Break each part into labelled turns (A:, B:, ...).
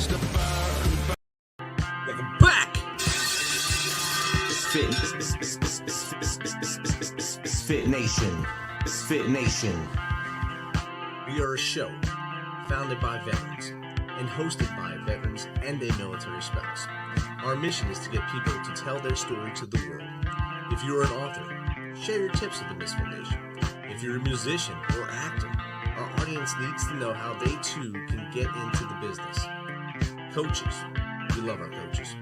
A: Welcome back.
B: MisFitNation. MisFitNation.
A: We are a show founded by veterans and hosted by veterans and a military spouse. Our mission is to get people to tell their story to the world. If you're an author, share your tips with the Misfit Nation. If you're a musician or actor, our audience needs to know how they too can get into the business. Coaches, we love our coaches.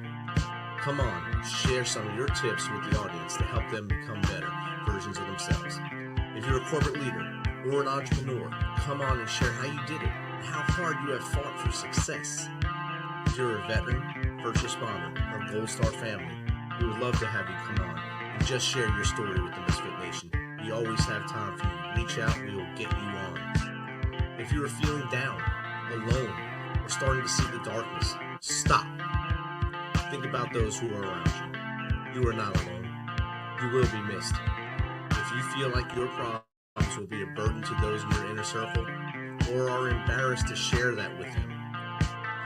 A: Come on, share some of your tips with the audience to help them become better versions of themselves. If you're a corporate leader or an entrepreneur, come on and share how you did it and how hard you have fought for success. If you're a veteran, first responder, or Gold Star family, we would love to have you come on and just share your story with the Misfit Nation. We always have time for you. Reach out, we will get you on. If you are feeling down, alone, or starting to see the darkness, stop. Think about those who are around you. You are not alone. You will be missed. If you feel like your problems will be a burden to those in your inner circle, or are embarrassed to share that with them,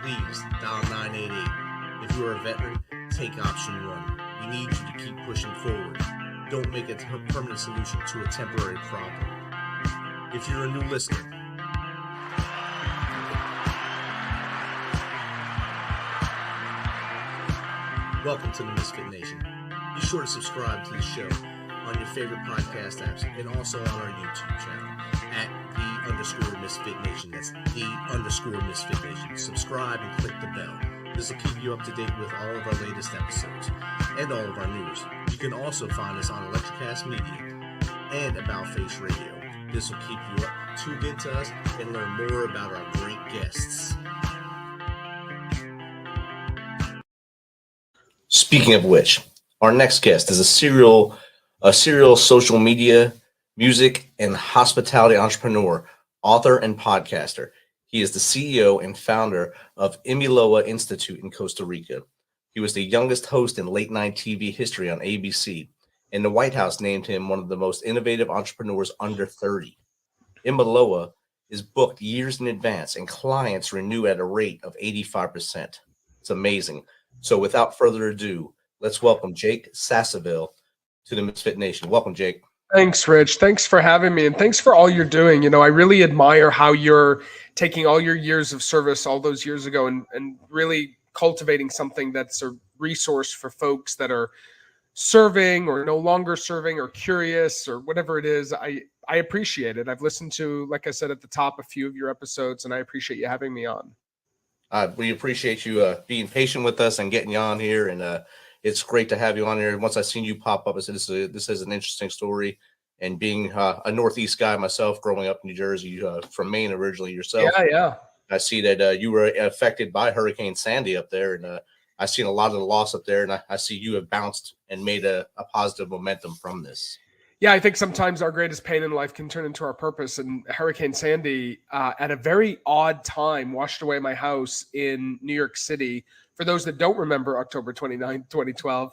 A: please dial 988. If you are a veteran, take option 1. We need you to keep pushing forward. Don't make a permanent solution to a temporary problem. If you're a new listener, welcome to the Misfit Nation. Be sure to subscribe to the show on your favorite podcast apps and also on our YouTube channel at @the_MisFitNation. That's @the_MisFitNation. Subscribe and click the bell. This will keep you up to date with all of our latest episodes and all of our news. You can also find us on Electrocast Media and About Face Radio. This will keep you up, tuned into us, and learn more about our great guests.
C: Speaking of which, our next guest is a serial social media, music, and hospitality entrepreneur, author, and podcaster. He is the CEO and founder of Imiloa Institute in Costa Rica. He was the youngest host in late-night TV history on ABC, and the White House named him one of the most innovative entrepreneurs under 30. Imiloa is booked years in advance, and clients renew at a rate of 85%. It's amazing. So without further ado, let's welcome Jake Sasseville to the Misfit Nation. Welcome, Jake.
D: Thanks, Rich. Thanks for having me, and thanks for all you're doing. You know, I really admire how you're taking all your years of service all those years ago and really cultivating something that's a resource for folks that are serving or no longer serving or curious or whatever it is. I appreciate it. I've listened to, like I said at the top, a few of your episodes, and I appreciate you having me on.
C: We appreciate you being patient with us and getting you on here, and it's great to have you on here. Once I seen you pop up, I said, this is an interesting story. And being a Northeast guy myself, growing up in New Jersey, from Maine originally yourself.
D: Yeah.
C: I see that you were affected by Hurricane Sandy up there, and I've seen a lot of the loss up there, and I see you have bounced and made a positive momentum from this.
D: Yeah, I think sometimes our greatest pain in life can turn into our purpose. And Hurricane Sandy, at a very odd time, washed away my house in New York City. For those that don't remember October 29, 2012,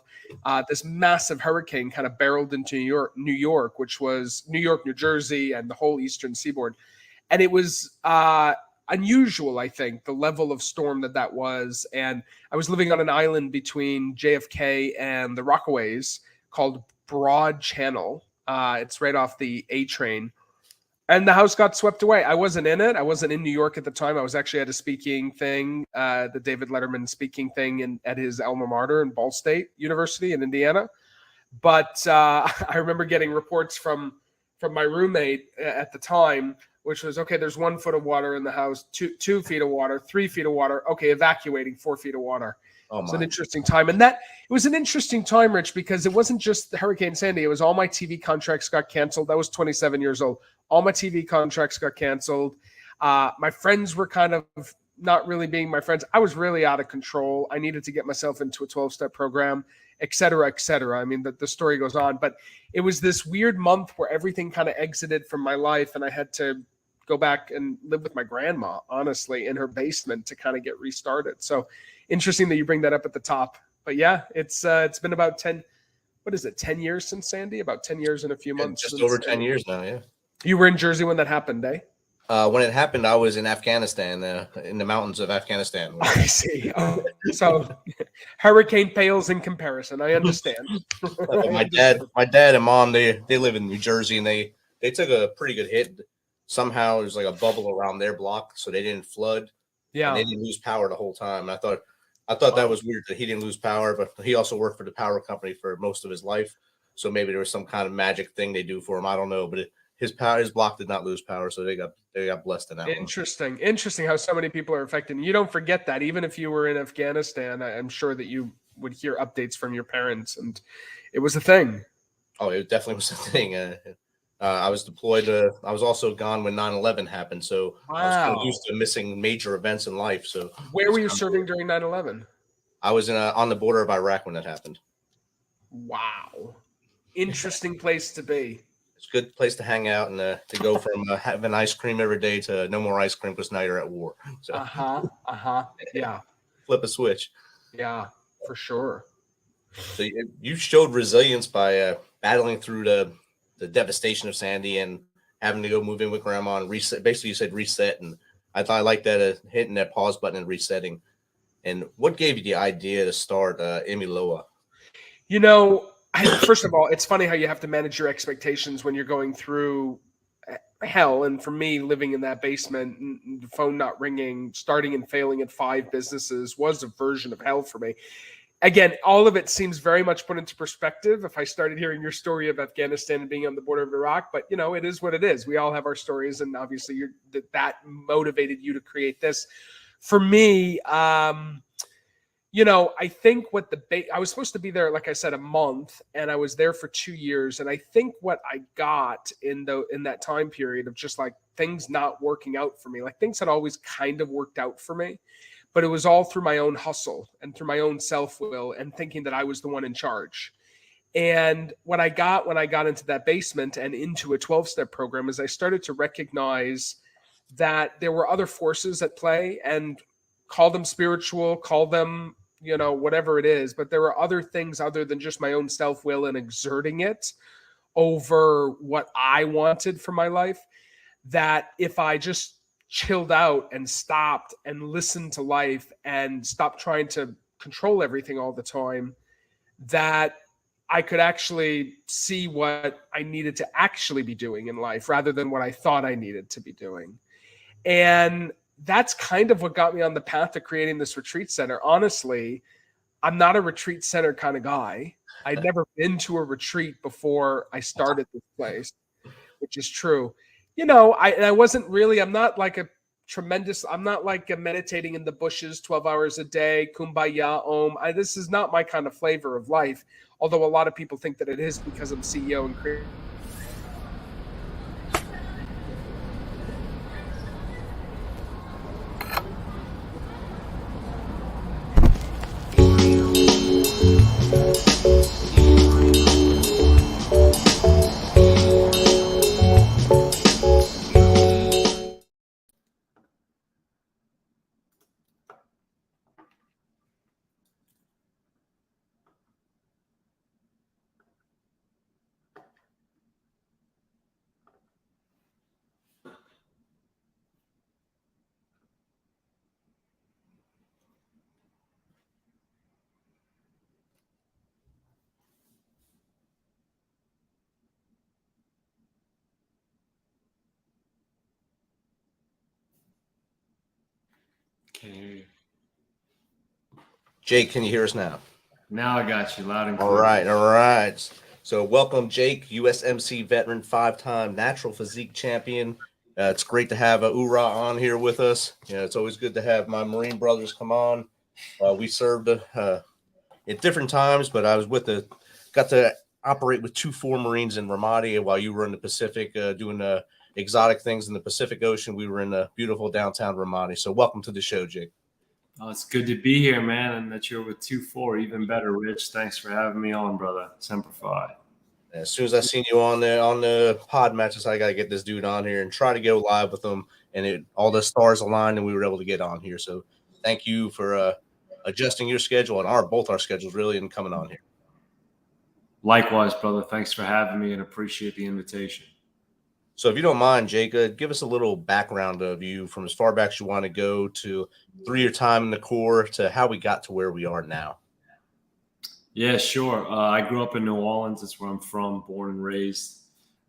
D: this massive hurricane kind of barreled into New York, which was New York, New Jersey, and the whole eastern seaboard. And it was unusual, I think, the level of storm that was. And I was living on an island between JFK and the Rockaways called Broad Channel. It's right off the A train. And the house got swept away. I wasn't in it. I wasn't in New York at the time. I was actually at a speaking thing, the David Letterman speaking thing at his alma mater in Ball State University in Indiana. But I remember getting reports from my roommate at the time, which was, okay, there's 1 foot of water in the house, 2 feet of water, 3 feet of water. Okay, evacuating 4 feet of water.
C: Oh,
D: it's an interesting time. And it was an interesting time, Rich, because it wasn't just the Hurricane Sandy. It was all my TV contracts got canceled. I was 27 years old. All my TV contracts got canceled. My friends were kind of not really being my friends. I was really out of control. I needed to get myself into a 12-step program, et cetera, et cetera. I mean, the story goes on. But it was this weird month where everything kind of exited from my life, and I had to go back and live with my grandma, honestly, in her basement to kind of get restarted. So interesting that you bring that up at the top. But yeah, it's been about 10 years since Sandy? About 10 years in a few months.
C: Just over 10 years now, yeah.
D: You were in Jersey when that happened, eh?
C: When it happened, I was in Afghanistan, in the mountains of Afghanistan.
D: I see. Oh, so hurricane pales in comparison. I understand.
C: My dad and mom, they live in New Jersey, and they took a pretty good hit. Somehow there's like a bubble around their block, so they didn't flood, and they
D: Yeah.
C: didn't lose power the whole time. And I thought that was weird that he didn't lose power, but he also worked for the power company for most of his life, so maybe there was some kind of magic thing they do for him. I don't know, but his block did not lose power, so they got blessed in that one.
D: Interesting how so many people are affected. And you don't forget that even if you were in Afghanistan, I'm sure that you would hear updates from your parents, and it was a thing.
C: Oh, it definitely was a thing. I was deployed. I was also gone when 9/11 happened, so I was kind of
D: Wow.
C: used to missing major events in life. So
D: Where were you serving during 9/11?
C: I was on the border of Iraq when that happened.
D: Wow. Interesting place to be.
C: It's a good place to hang out and to go from having ice cream every day to no more ice cream because now you're at war. So
D: Yeah.
C: flip a switch.
D: Yeah, for sure.
C: So you showed resilience by battling through the devastation of Sandy and having to go move in with grandma and reset. Basically, you said reset, and I thought I liked that hitting that pause button and resetting. And what gave you the idea to start Imiloa?
D: You know, first of all, it's funny how you have to manage your expectations when you're going through hell. And for me, living in that basement, the phone not ringing, starting and failing at 5 businesses was a version of hell for me. Again, all of it seems very much put into perspective if I started hearing your story of Afghanistan and being on the border of Iraq. But, it is what it is. We all have our stories. And obviously that motivated you to create this. For me, I think I was supposed to be there, like I said, a month, and I was there for 2 years. And I think what I got in that time period of just like things not working out for me, like things had always kind of worked out for me, but it was all through my own hustle and through my own self-will and thinking that I was the one in charge. And what I got when I got into that basement and into a 12-step program is I started to recognize that there were other forces at play, and call them spiritual, call them, whatever it is. But there were other things other than just my own self-will and exerting it over what I wanted for my life, that if I just chilled out and stopped and listened to life and stopped trying to control everything all the time, that I could actually see what I needed to actually be doing in life rather than what I thought I needed to be doing. And that's kind of what got me on the path to creating this retreat center. Honestly, I'm not a retreat center kind of guy. I'd never been to a retreat before I started this place, which is true. I'm not like a meditating in the bushes 12 hours a day, kumbaya, om. This is not my kind of flavor of life, although a lot of people think that it is because I'm CEO and creator.
E: Can't hear you.
C: Jake, can you hear us now?
E: Now I got you loud and clear.
C: All right. So welcome, Jake, USMC veteran, 5-time natural physique champion. It's great to have Ura on here with us. It's always good to have my Marine brothers come on. We served at different times, but I was got to operate with 2 Marines in Ramadi while you were in the Pacific doing exotic things in the Pacific Ocean. We were in the beautiful downtown Ramadi. So welcome to the show, Jake.
E: Oh, it's good to be here, man, and that you're with 2-4. Even better, Rich. Thanks for having me on, brother. Semper Fi.
C: As soon as I seen you on the pod matches, I gotta get this dude on here and try to go live with him. And all the stars aligned, and we were able to get on here. So thank you for adjusting your schedule and both our schedules really and coming on here.
E: Likewise, brother. Thanks for having me and appreciate the invitation.
C: So if you don't mind, Jacob, give us a little background of you from as far back as you want to go to through your time in the Corps to how we got to where we are now.
E: Yeah, sure. I grew up in New Orleans. That's where I'm from, born and raised.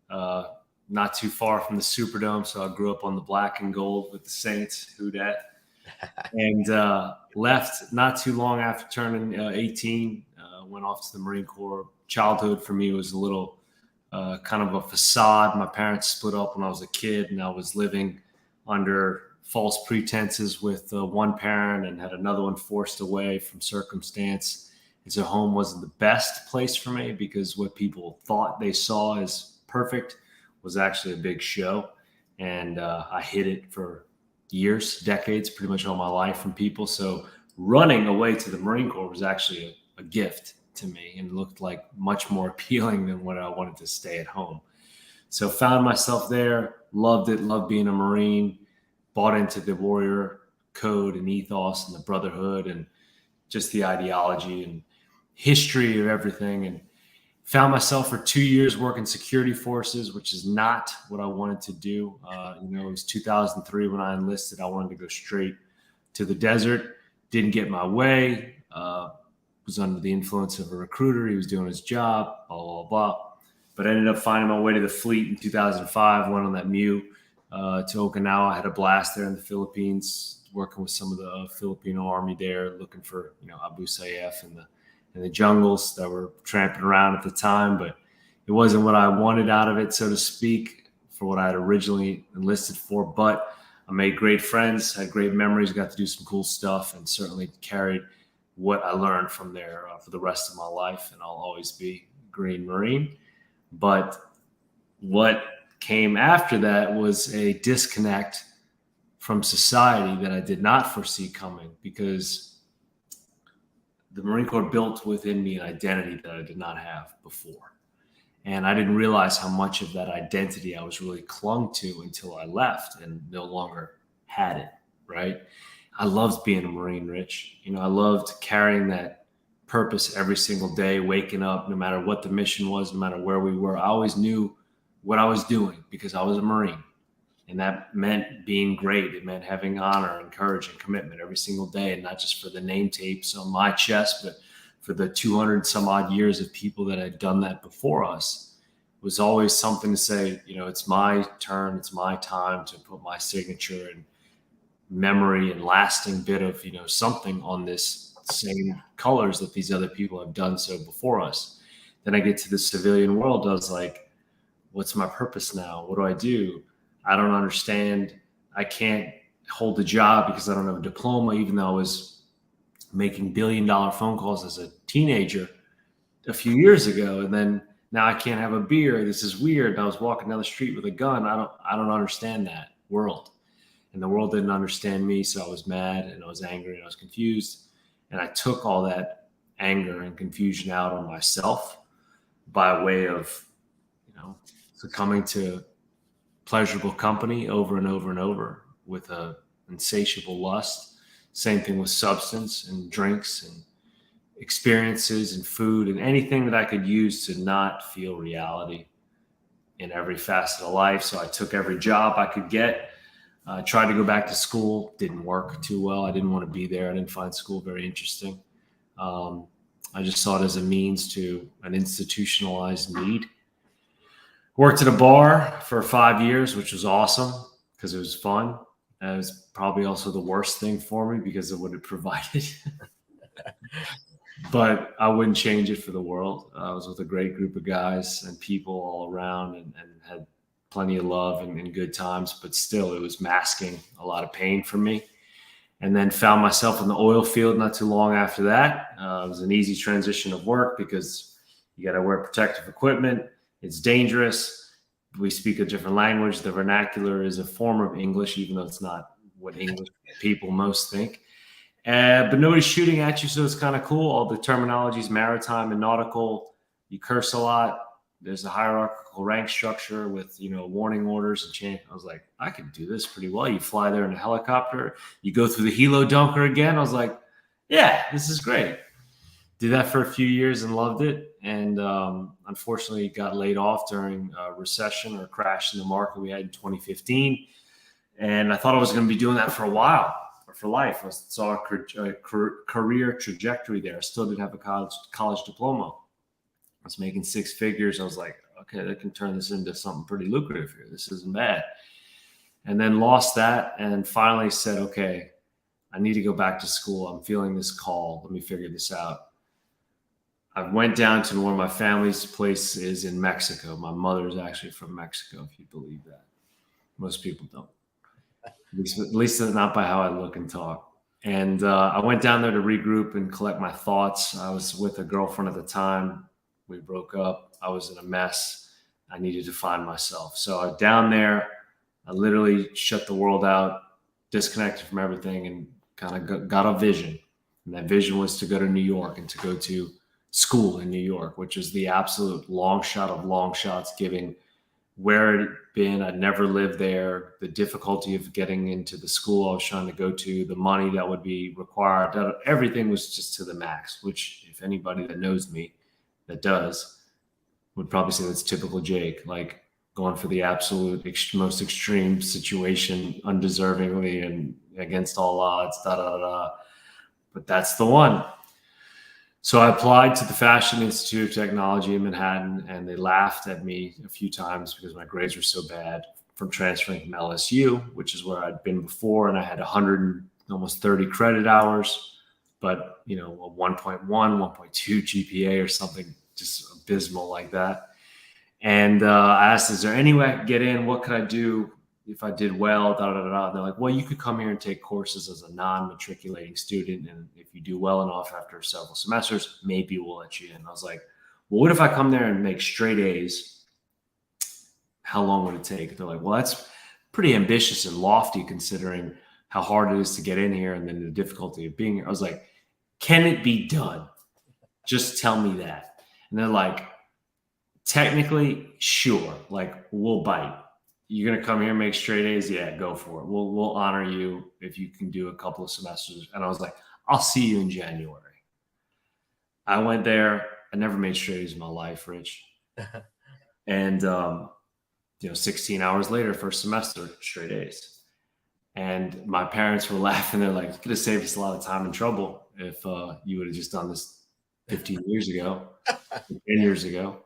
E: Not too far from the Superdome. So I grew up on the black and gold with the Saints, who dat. And left not too long after turning 18. Went off to the Marine Corps. Childhood for me was a little kind of a facade. My parents split up when I was a kid, and I was living under false pretenses with one parent and had another one forced away from circumstance. And so home wasn't the best place for me because what people thought they saw as perfect was actually a big show. And I hid it for years, decades, pretty much all my life from people. So running away to the Marine Corps was actually a gift to me and looked like much more appealing than what I wanted to stay at home. So found myself there, loved it, loved being a Marine, bought into the warrior code and ethos and the brotherhood and just the ideology and history of everything, and found myself for 2 years working security forces, which is not what I wanted to do. It was 2003 when I enlisted. I wanted to go straight to the desert. Didn't get my way. Was under the influence of a recruiter. He was doing his job, blah, blah, blah. But I ended up finding my way to the fleet in 2005, went on that MEU to Okinawa. I had a blast there in the Philippines, working with some of the Filipino army there, looking for, Abu Sayyaf and the jungles that were tramping around at the time. But it wasn't what I wanted out of it, so to speak, for what I had originally enlisted for. But I made great friends, had great memories, got to do some cool stuff, and certainly carried what I learned from there for the rest of my life. And I'll always be Green Marine. But what came after that was a disconnect from society that I did not foresee coming, because the Marine Corps built within me an identity that I did not have before. And I didn't realize how much of that identity I was really clung to until I left and no longer had it, right? I loved being a Marine, Rich. I loved carrying that purpose every single day, waking up, no matter what the mission was, no matter where we were. I always knew what I was doing because I was a Marine. And that meant being great. It meant having honor and courage and commitment every single day, and not just for the name tapes on my chest, but for the 200 some odd years of people that had done that before us. It was always something to say, it's my turn, it's my time to put my signature and memory and lasting bit of, something on this same colors that these other people have done so before us. Then I get to the civilian world. I was like, what's my purpose now? What do I do? I don't understand. I can't hold a job because I don't have a diploma, even though I was making billion-dollar phone calls as a teenager a few years ago. And then now I can't have a beer. This is weird. I was walking down the street with a gun. I don't understand that world. And the world didn't understand me. So I was mad and I was angry and I was confused. And I took all that anger and confusion out on myself by way of, succumbing to pleasurable company over and over and over with a insatiable lust. Same thing with substance and drinks and experiences and food and anything that I could use to not feel reality in every facet of life. So I took every job I could get. Tried to go back to school, didn't work too well. I didn't want to be there. I didn't find school very interesting. I just saw it as a means to an institutionalized need. Worked at a bar for 5 years, which was awesome because it was fun. It was probably also the worst thing for me because of what it provided. But I wouldn't change it for the world. I was with a great group of guys and people all around and had plenty of love and good times, but still it was masking a lot of pain for me. And then found myself in the oil field not too long after that. It was an easy transition of work because you got to wear protective equipment. It's dangerous. We speak a different language. The vernacular is a form of English, even though it's not what English people most think. But nobody's shooting at you, so it's kind of cool. All the terminology is maritime and nautical. You curse a lot. There's a hierarchical rank structure with, warning orders and change. I was like, I can do this pretty well. You fly there in a helicopter. You go through the helo dunker again. I was like, yeah, this is great. Did that for a few years and loved it. and unfortunately got laid off during a recession or crash in the market we had in 2015. And I thought I was going to be doing that for a while or for life. I saw a career trajectory there. I still didn't have a college diploma. I was making six figures. I was like, okay, they can turn this into something pretty lucrative here. This isn't bad. And then lost that and finally said, okay, I need to go back to school. I'm feeling this call. Let me figure this out. I went down to one of my family's places in Mexico. My mother is actually from Mexico, if you believe that. Most people don't. At least not by how I look and talk. And I went down there to regroup and collect my thoughts. I was with a girlfriend at the time. We broke up. I was in a mess. I needed to find myself. So I was down there. I literally shut the world out, disconnected from everything, and kind of got a vision. And that vision was to go to New York and to go to school in New York, which is the absolute long shot of long shots, given where it had been. I'd never lived there, the difficulty of getting into the school I was trying to go to, the money that would be required, everything was just to the max, which if anybody that knows me that does would probably say that's typical Jake, like going for the absolute most extreme situation undeservingly and against all odds, but that's the one. So I applied to the Fashion Institute of Technology in Manhattan, and they laughed at me a few times because my grades were so bad from transferring from LSU, which is where I'd been before, and I had 130 credit hours, but a 1.1, 1.2 GPA or something just abysmal like that. And I asked, is there any way I could get in? What could I do if I did well? And they're like, well, you could come here and take courses as a non-matriculating student. And if you do well enough after several semesters, maybe we'll let you in. I was like, well, what if I come there and make straight A's? How long would it take? They're like, well, that's pretty ambitious and lofty considering how hard it is to get in here and then the difficulty of being here. I was like, can it be done? Just tell me that. And they're like, technically, sure. Like, we'll bite. You're going to come here and make straight A's? Yeah, go for it. We'll honor you if you can do a couple of semesters. And I was like, I'll see you in January. I went there. I never made straight A's in my life, Rich. And, 16 hours later, first semester, straight A's. And my parents were laughing. They're like, you could have saved us a lot of time and trouble if you would have just done this 15 years ago, 10 years ago.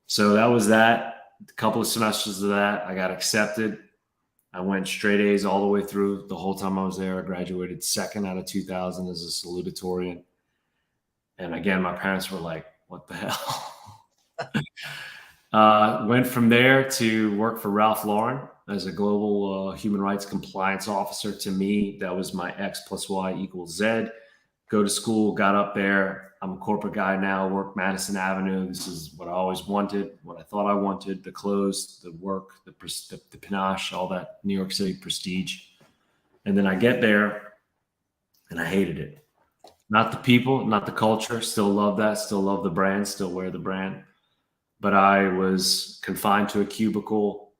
E: So that was that. A couple of semesters of that, I got accepted. I went straight A's all the way through the whole time I was there. I graduated second out of 2000 as a salutatorian. And again, my parents were like, what the hell? Went from there to work for Ralph Lauren as a global human rights compliance officer. To me, that was my X plus Y equals Z. Go to school, got up there. I'm a corporate guy now, work Madison Avenue. This is what I always wanted, what I thought I wanted, the clothes, the work, the panache, all that New York City prestige. And then I get there and I hated it. Not the people, not the culture. Still love that. Still love the brand. Still wear the brand. But I was confined to a cubicle.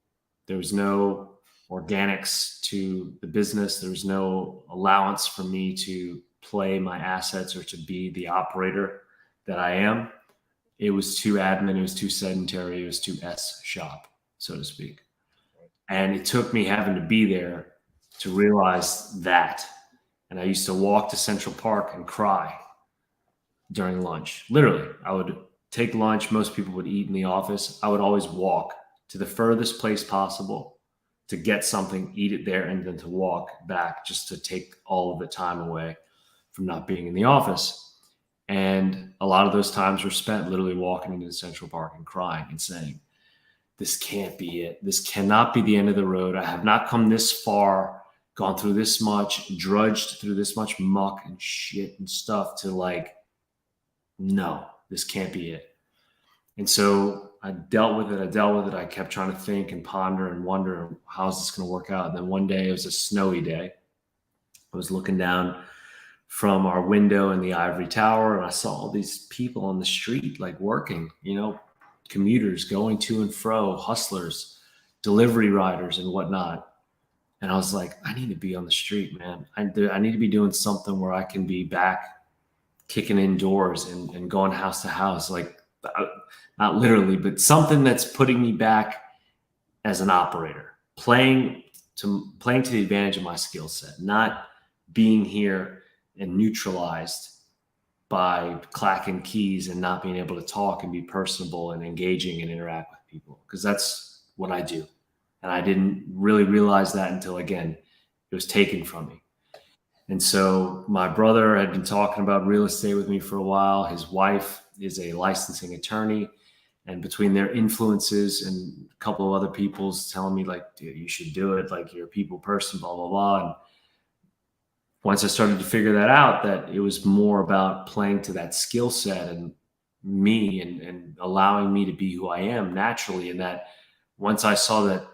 E: There was no organics to the business. There was no allowance for me to play my assets or to be the operator that I am. It was too admin. It was too sedentary. It was too S shop, so to speak. And it took me having to be there to realize that. And I used to walk to Central Park and cry during lunch. Literally, I would take lunch. Most people would eat in the office. I would always walk to the furthest place possible to get something, eat it there, and then to walk back just to take all of the time away from not being in the office. And a lot of those times were spent literally walking into Central Park and crying and saying, this can't be it. This cannot be the end of the road. I have not come this far, gone through this much, drudged through this much muck and shit and stuff to like, no, this can't be it. And so I dealt with it. I kept trying to think and ponder and wonder, how's this going to work out? And then one day, it was a snowy day. I was looking down from our window in the ivory tower, and I saw all these people on the street, like working, commuters going to and fro, hustlers, delivery riders and whatnot. And I was like, I need to be on the street, man. I need to be doing something where I can be back kicking indoors and going house to house. Like not literally, but something that's putting me back as an operator, playing to the advantage of my skill set, not being here and neutralized by clacking keys and not being able to talk and be personable and engaging and interact with people, because that's what I do. And I didn't really realize that until, again, it was taken from me. And so my brother had been talking about real estate with me for a while. His wife is a licensing attorney, and between their influences and a couple of other people's telling me, like, dude, you should do it. Like, you're a people person, blah, blah, blah. And once I started to figure that out, that it was more about playing to that skill set and me and allowing me to be who I am naturally. And that once I saw that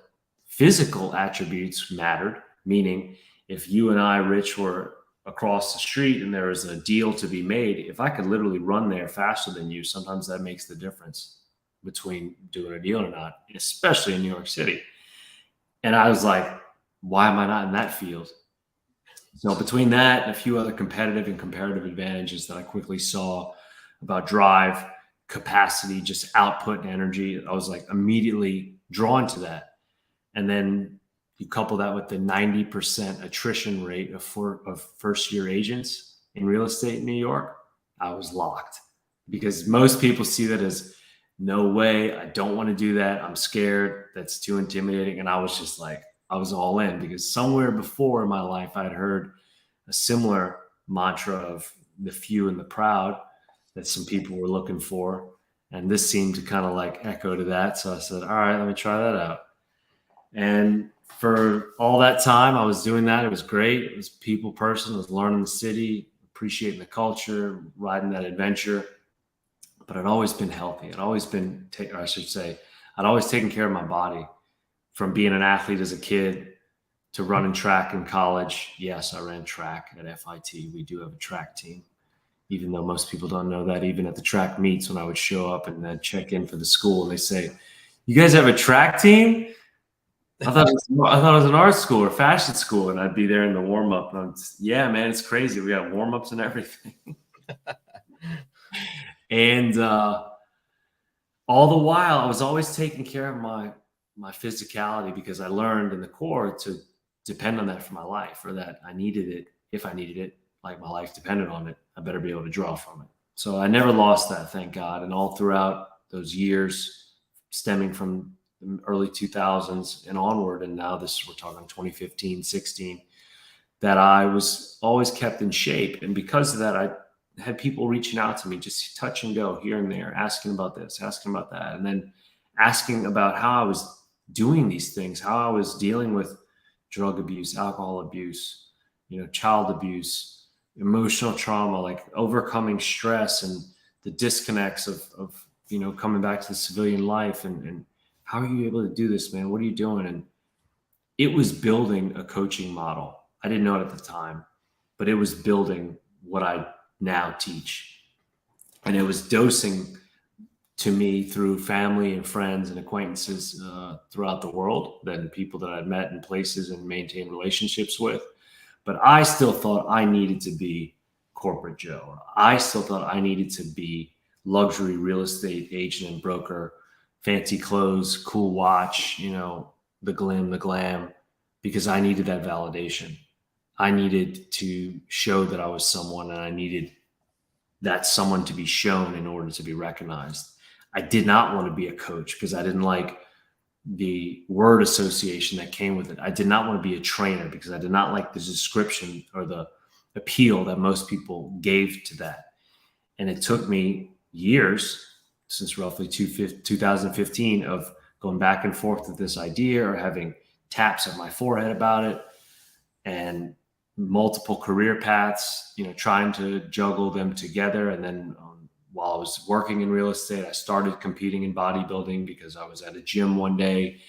E: physical attributes mattered, meaning if you and I, Rich, were across the street and there was a deal to be made, if I could literally run there faster than you, sometimes that makes the difference between doing a deal or not, especially in New York City. And I was like, why am I not in that field? So between that and a few other competitive and comparative advantages that I quickly saw about drive, capacity, just output and energy, I was like immediately drawn to that. And then you couple that with the 90% attrition rate of first-year agents in real estate in New York, I was locked. Because most people see that as, no way, I don't want to do that. I'm scared. That's too intimidating. And I was just like, I was all in, because somewhere before in my life, I had heard a similar mantra of the few and the proud that some people were looking for. And this seemed to kind of like echo to that. So I said, all right, let me try that out. And for all that time I was doing that, it was great. It was a people person. I was learning the city, appreciating the culture, riding that adventure. But I'd always been healthy. I'd always been, I'd always taken care of my body. From being an athlete as a kid to running track in college. Yes, I ran track at FIT. We do have a track team, even though most people don't know that. Even at the track meets, when I would show up and then check in for the school, and they say, "You guys have a track team?" I thought it was an art school or fashion school, and I'd be there in the warm up. And yeah, man, it's crazy. We got warm ups and everything. And all the while, I was always taking care of my physicality, because I learned in the core to depend on that for my life, or that I needed it. If I needed it, like my life depended on it, I better be able to draw from it. So I never lost that, thank God. And all throughout those years, stemming from the early 2000s and onward, and now we're talking 2015, 16, that I was always kept in shape. And because of that, I had people reaching out to me, just touch and go here and there, asking about this, asking about that, and then asking about how I was doing these things, how I was dealing with drug abuse, alcohol abuse, child abuse, emotional trauma, like overcoming stress and the disconnects of coming back to the civilian life. And how are you able to do this, man? What are you doing? And it was building a coaching model. I didn't know it at the time, but it was building what I now teach. And it was dosing to me through family and friends and acquaintances throughout the world, than people that I'd met in places and maintained relationships with. But I still thought I needed to be corporate Joe. I still thought I needed to be luxury real estate agent and broker, fancy clothes, cool watch, the glam, because I needed that validation. I needed to show that I was someone, and I needed that someone to be shown in order to be recognized. I did not want to be a coach, because I didn't like the word association that came with it. I did not want to be a trainer, because I did not like the description or the appeal that most people gave to that. And it took me years, since roughly 2015, of going back and forth with this idea, or having taps on my forehead about it, and multiple career paths, trying to juggle them together. And then while I was working in real estate, I started competing in bodybuilding, because I was at a gym one day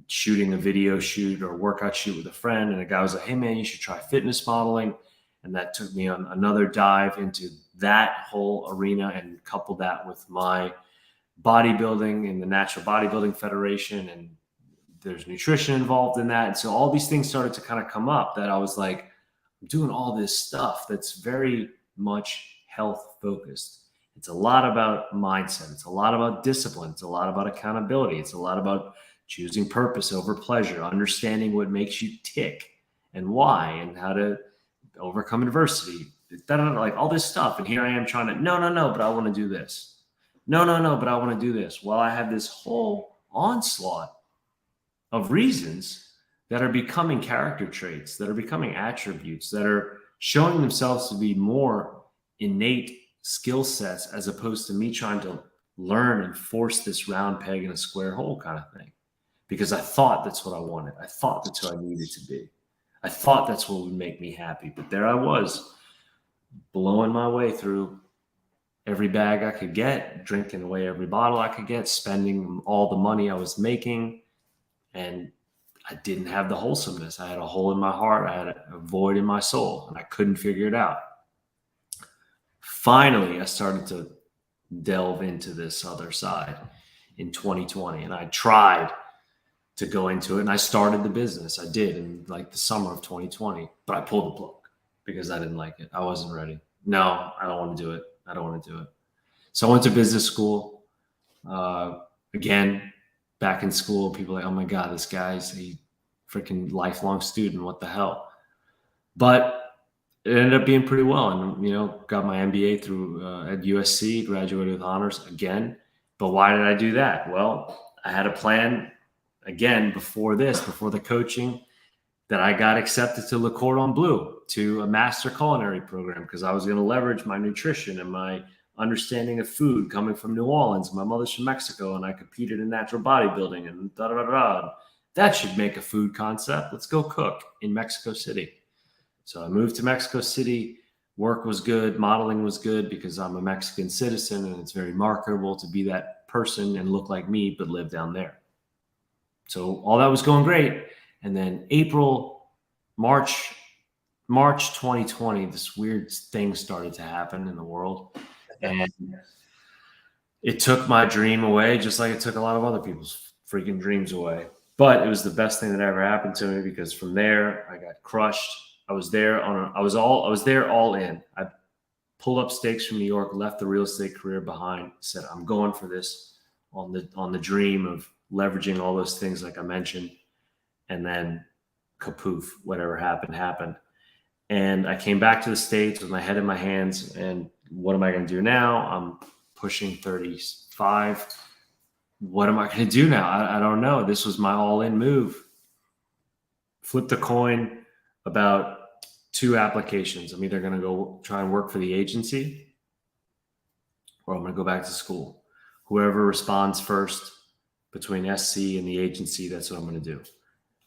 E: shooting a video shoot or workout shoot with a friend. And a guy was like, "Hey man, you should try fitness modeling." And that took me on another dive into that whole arena, and coupled that with my bodybuilding and the Natural Bodybuilding Federation. And there's nutrition involved in that. And so all these things started to kind of come up, that I was like, I'm doing all this stuff that's very much health focused. It's a lot about mindset. It's a lot about discipline. It's a lot about accountability. It's a lot about choosing purpose over pleasure, understanding what makes you tick and why, and how to overcome adversity, like all this stuff. And here I am trying to, no, but I want to do this. No, but I want to do this. Well, I have this whole onslaught of reasons that are becoming character traits, that are becoming attributes, that are showing themselves to be more innate skill sets, as opposed to me trying to learn and force this round peg in a square hole kind of thing. Because I thought that's what I wanted. I thought that's who I needed to be. I thought that's what would make me happy. But there I was, blowing my way through every bag I could get, drinking away every bottle I could get, spending all the money I was making. And I didn't have the wholesomeness. I had a hole in my heart. I had a void in my soul, and I couldn't figure it out. Finally, I started to delve into this other side in 2020, and I tried to go into it, and I started the business. I did in like the summer of 2020, but I pulled the plug because I didn't like it. I wasn't ready. No, I don't want to do it. I don't want to do it. So I went to business school. Again, back in school, people were like, oh my God, this guy's a freaking lifelong student. What the hell? But it ended up being pretty well, and got my MBA through at USC, graduated with honors again. But why did I do that? Well, I had a plan again before the coaching, that I got accepted to Le Cordon Bleu, to a master culinary program, because I was going to leverage my nutrition and my understanding of food coming from New Orleans. My mother's from Mexico, and I competed in natural bodybuilding and da-da-da-da. That should make a food concept. Let's go cook in Mexico City. So I moved to Mexico City. Work was good. Modeling was good because I'm a Mexican citizen, and it's very marketable to be that person and look like me, but live down there. So all that was going great. And then March 2020, this weird thing started to happen in the world. And it took my dream away, just like it took a lot of other people's freaking dreams away. But it was the best thing that ever happened to me, because from there I got crushed. I was there all in. I pulled up stakes from New York, left the real estate career behind, said, I'm going for this on the dream of leveraging all those things like I mentioned. And then kapoof, whatever happened. And I came back to the States with my head in my hands. And what am I going to do now? I'm pushing 35. What am I going to do now? I don't know. This was my all-in move. Flipped a coin about 2 applications. I'm either going to go try and work for the agency, or I'm going to go back to school. Whoever responds first between SC and the agency, that's what I'm going to do.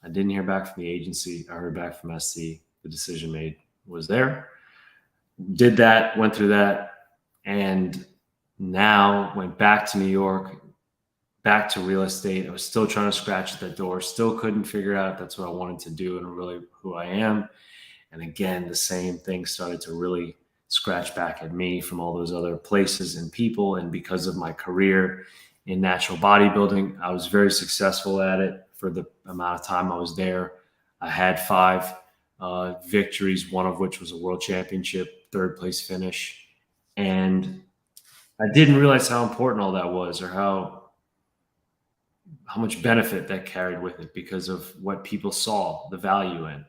E: I didn't hear back from the agency. I heard back from SC. The decision made was there. Did that, went through that, and now went back to New York, back to real estate. I was still trying to scratch at that door, still couldn't figure out if that's what I wanted to do and really who I am. And again, the same thing started to really scratch back at me from all those other places and people. And because of my career in natural bodybuilding, I was very successful at it for the amount of time I was there. I had 5 victories, one of which was a world championship, 3rd place finish. And I didn't realize how important all that was, or how much benefit that carried with it, because of what people saw the value in.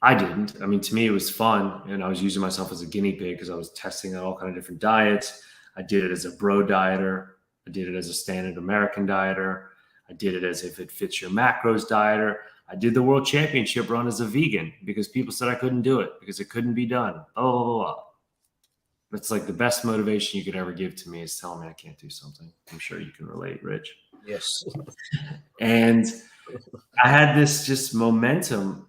E: I didn't. I mean, to me, it was fun, and I was using myself as a guinea pig because I was testing out all kind of different diets. I did it as a bro dieter. I did it as a standard American dieter. I did it as if it fits your macros dieter. I did the world championship run as a vegan because people said I couldn't do it because it couldn't be done. Oh, that's like the best motivation you could ever give to me, is telling me I can't do something. I'm sure you can relate, Rich.
C: Yes.
E: And I had this just momentum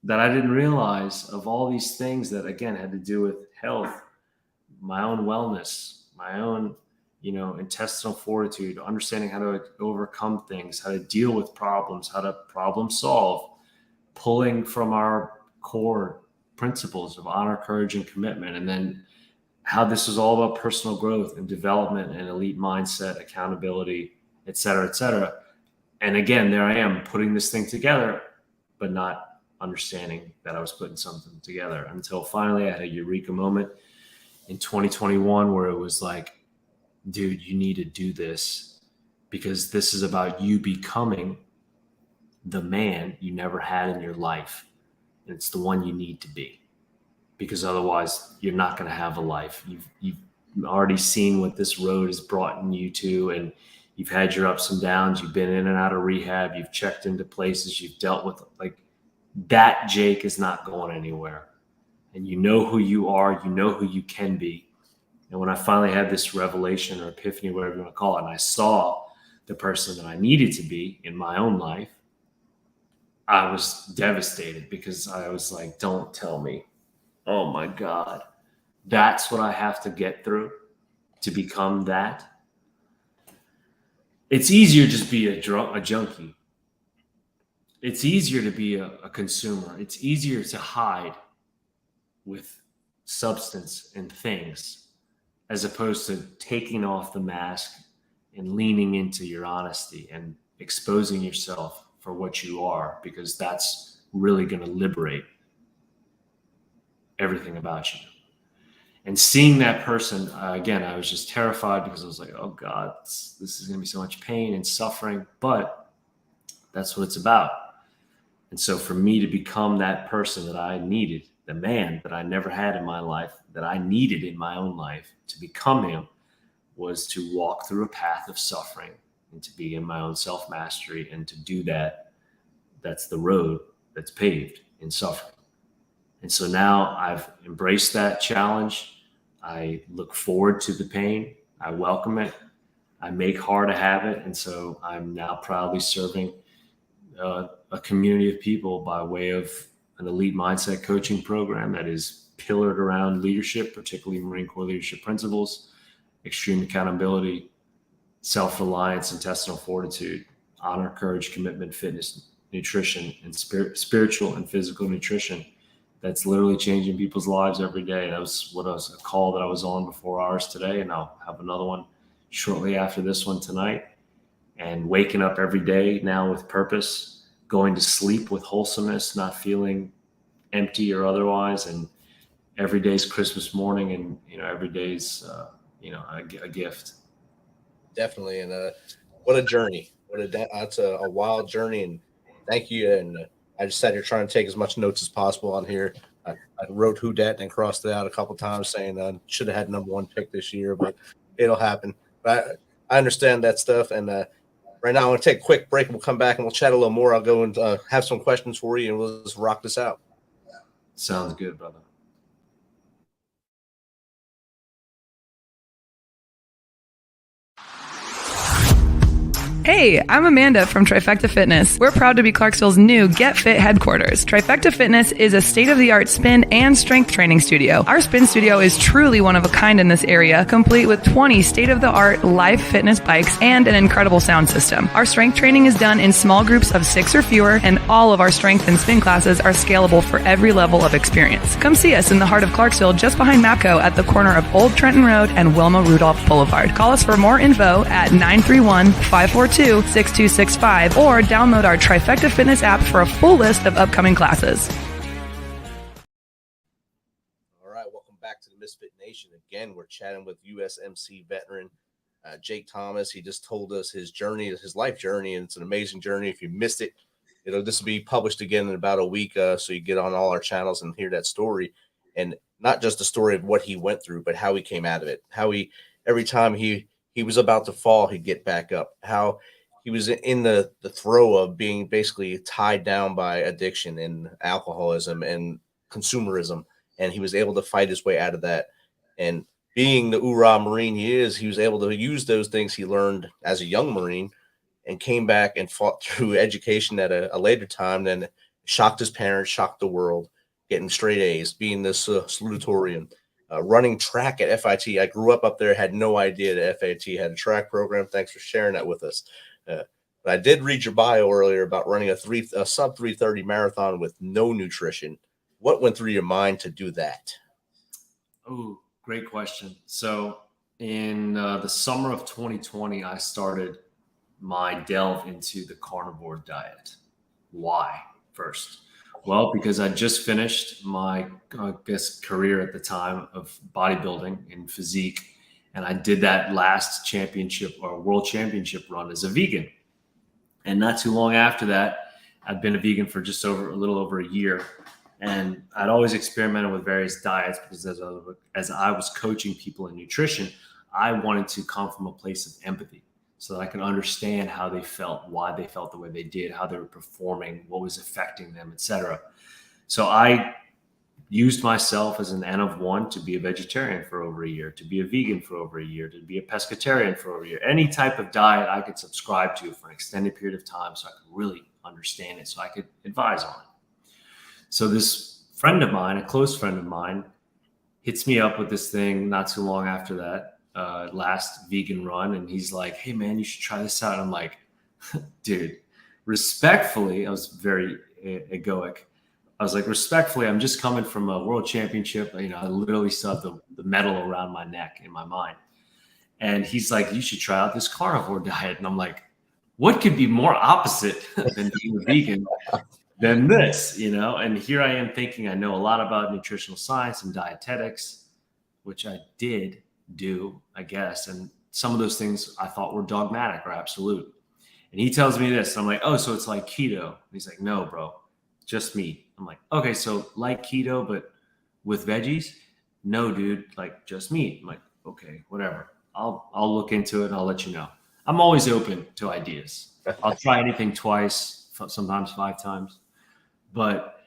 E: that I didn't realize, of all these things that, again, had to do with health, my own wellness, my own, intestinal fortitude, understanding how to overcome things, how to deal with problems, how to problem solve, pulling from our core principles of honor, courage, and commitment. And then how this was all about personal growth and development and elite mindset, accountability, et cetera, et cetera. And again, there I am putting this thing together, but not understanding that I was putting something together, until finally I had a eureka moment in 2021 where it was like, dude, you need to do this because this is about you becoming the man you never had in your life. And it's the one you need to be, because otherwise you're not going to have a life. You've already seen what this road has brought you to, and you've had your ups and downs. You've been in and out of rehab. You've checked into places. You've dealt with, like, that Jake is not going anywhere. And you know who you are. You know who you can be. And when I finally had this revelation or epiphany, whatever you want to call it, and I saw the person that I needed to be in my own life, I was devastated, because I was like, don't tell me, oh my God, that's what I have to get through to become that. It's easier to just be a junkie. It's easier to be a consumer. It's easier to hide with substance and things, as opposed to taking off the mask and leaning into your honesty and exposing yourself for what you are, because that's really going to liberate everything about you. And seeing that person, again, I was just terrified, because I was like, oh God, this is going to be so much pain and suffering, but that's what it's about. And so for me to become that person that I needed, the man that I never had in my life, that I needed in my own life, to become him, was to walk through a path of suffering and to be in my own self-mastery. And to do that, that's the road that's paved in suffering. And so now I've embraced that challenge. I look forward to the pain. I welcome it. I make hard a habit. And so I'm now proudly serving a community of people by way of an elite mindset coaching program that is pillared around leadership, particularly Marine Corps leadership principles, extreme accountability, self-reliance, intestinal fortitude, honor, courage, commitment, fitness, nutrition, and spiritual and physical nutrition. That's literally changing people's lives every day. That was a call that I was on before ours today, and I'll have another one shortly after this one tonight. And waking up every day now with purpose, going to sleep with wholesomeness, not feeling empty or otherwise. And every day's Christmas morning, and every day's a gift.
C: Definitely, and what a journey! That's a wild journey, and thank you. And I just sat here trying to take as much notes as possible on here. I wrote "Who Dat" and crossed it out a couple times, saying should have had number one pick this year, but it'll happen. But I understand that stuff, and right now I'm going to take a quick break, and we'll come back and we'll chat a little more. I'll go and have some questions for you, and we'll just rock this out.
E: Sounds good, brother.
F: Hey, I'm Amanda from Trifecta Fitness. We're proud to be Clarksville's new Get Fit headquarters. Trifecta Fitness is a state-of-the-art spin and strength training studio. Our spin studio is truly one of a kind in this area, complete with 20 state-of-the-art live fitness bikes and an incredible sound system. Our strength training is done in small groups of 6 or fewer, and all of our strength and spin classes are scalable for every level of experience. Come see us in the heart of Clarksville, just behind MAPCO at the corner of Old Trenton Road and Wilma Rudolph Boulevard. Call us for more info at 931-542-6265 or download our Trifecta Fitness app for a full list of upcoming classes.
C: All right, welcome back to the Misfit Nation. Again, we're chatting with USMC veteran Jake Thomas. He just told us his journey, his life journey, and it's an amazing journey. If you missed it, this will be published again in about a week, so you get on all our channels and hear that story. And not just the story of what he went through, but how he came out of it. How he, every time he was about to fall, he'd get back up. How he was in the throw of being basically tied down by addiction and alcoholism and consumerism, and he was able to fight his way out of that. And being the Ura Marine he is, he was able to use those things he learned as a young Marine and came back and fought through education at a later time, then shocked his parents, shocked the world, getting straight A's, being this salutatorian. Running track at FIT. I grew up there, had no idea that FIT had a track program. Thanks for sharing that with us. But I did read your bio earlier about running a sub 3:30 marathon with no nutrition. What went through your mind to do that?
E: Oh, great question. So in the summer of 2020, I started my delve into the carnivore diet. Why? First, Well, because I just finished my, I guess, career at the time of bodybuilding and physique. And I did that last championship or world championship run as a vegan. And not too long after that, I'd been a vegan for just a little over a year. And I'd always experimented with various diets because as I was coaching people in nutrition, I wanted to come from a place of empathy so that I could understand how they felt, why they felt the way they did, how they were performing, what was affecting them, etc. So I used myself as an N of one to be a vegetarian for over a year, to be a vegan for over a year, to be a pescatarian for over a year, any type of diet I could subscribe to for an extended period of time so I could really understand it, so I could advise on it. So this friend of mine, a close friend of mine, hits me up with this thing not too long after that last vegan run. And he's like, hey man, you should try this out. And I'm like, dude, respectfully, I was very egoic. I was like, respectfully, I'm just coming from a world championship. You know, I literally still have the medal around my neck in my mind. And he's like, you should try out this carnivore diet. And I'm like, what could be more opposite than being a vegan than this, you know? And here I am thinking I know a lot about nutritional science and dietetics, which I did do, I guess. And some of those things I thought were dogmatic or absolute. And he tells me this. I'm like, oh, so it's like keto. And he's like, no, bro, just meat. I'm like, okay, so like keto, but with veggies? No, dude, like just meat. I'm like, okay, whatever. I'll look into it and I'll let you know. I'm always open to ideas. I'll try anything twice, sometimes 5 times. But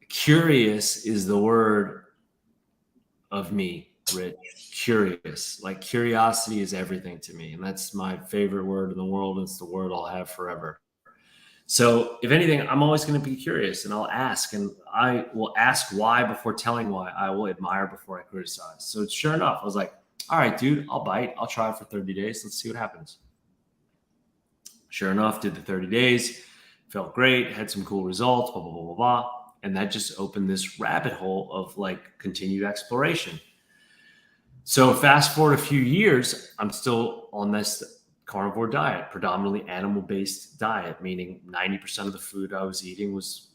E: curious is the word of me, Rich. Curious. Like curiosity is everything to me. And that's my favorite word in the world. It's the word I'll have forever. So if anything, I'm always going to be curious and I'll ask, and I will ask why before telling why. I will admire before I criticize. So sure enough, I was like, all right, dude, I'll bite. I'll try it for 30 days. Let's see what happens. Sure enough, did the 30 days, felt great, had some cool results, blah, blah, blah, blah, blah. And that just opened this rabbit hole of like continued exploration. So fast forward a few years, I'm still on this carnivore diet, predominantly animal-based diet, meaning 90% of the food I was eating was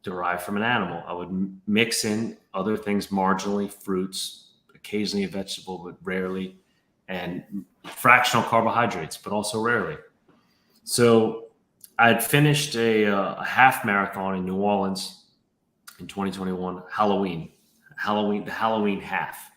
E: derived from an animal. I would mix in other things marginally, fruits, occasionally a vegetable, but rarely, and fractional carbohydrates, but also rarely. So I had finished a half marathon in New Orleans in 2021, the Halloween half,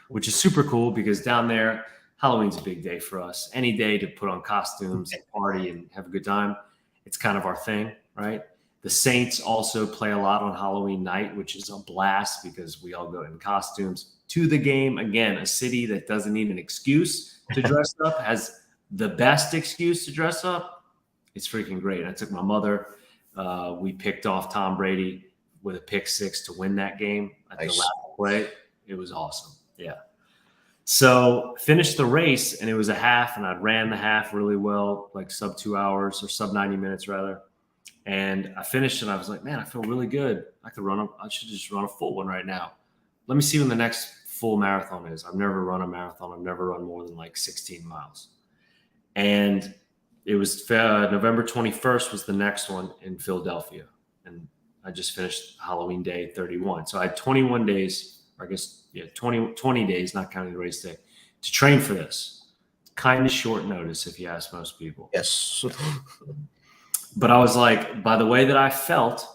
E: which is super cool because down there, Halloween's a big day for us. Any day to put on costumes and party and have a good time. It's kind of our thing, right? The Saints also play a lot on Halloween night, which is a blast because we all go in costumes to the game. Again, a city that doesn't need an excuse to dress up has the best excuse to dress up. It's freaking great. I took my mother. We picked off Tom Brady with a pick 6 to win that game at the last play. It was awesome. Yeah. So finished the race and it was a half and I ran the half really well, like sub 2 hours or sub 90 minutes rather. And I finished and I was like, man, I feel really good. I should just run a full one right now. Let me see when the next full marathon is. I've never run a marathon. I've never run more than like 16 miles. And it was November 21st was the next one in Philadelphia. And I just finished Halloween day 31. So I had 21 days, or I guess, 20 days, not counting the race day, to train for this. Kind of short notice if you ask most people.
C: Yes.
E: But I was like, by the way that I felt